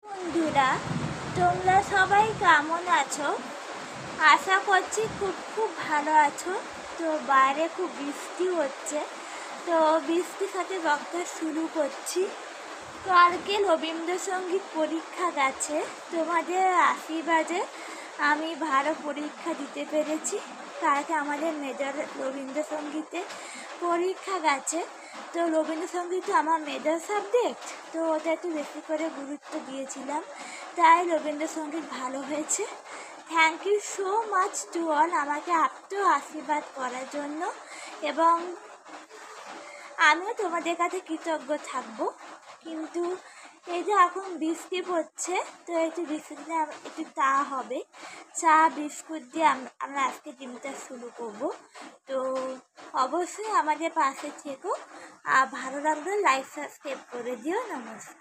বন্ধুরা, তোমরা সবাই কেমন আছো? আশা করছি খুব ভালো আছো। তো বাইরে খুব বৃষ্টি হচ্ছে, তো বৃষ্টির সাথে বক্তব্য শুরু করছি। কালকে রবীন্দ্রসঙ্গীত পরীক্ষা গেছে, তোমাদের আশীর্বাদে আমি ভালো পরীক্ষা দিতে পেরেছি। কালকে আমাদের মেজর রবীন্দ্রসঙ্গীতে পরীক্ষা গেছে। তো রবীন্দ্রসঙ্গীত আমার মেজর সাবজেক্ট, তো ওটা একটু বেশি করে গুরুত্ব দিয়েছিলাম, তাই রবীন্দ্রসঙ্গীত ভালো হয়েছে। Thank you so much to all আমাকে এত আশীর্বাদ করার জন্য, এবং আমিও তোমাদের কাছে কৃতজ্ঞ থাকবো। কিন্তু এই যে এখন বৃষ্টি পড়ছে, তো একটু বৃষ্টিতে একটু চা হবে, চা বিস্কুট দিয়ে আমরা আজকে দিনটা শুরু করব। তো অবশ্যই আমাদের পাশে থেকো, আর ভালো লাগলে লাইক সাবস্ক্রাইব করে দিও। নমস্কার।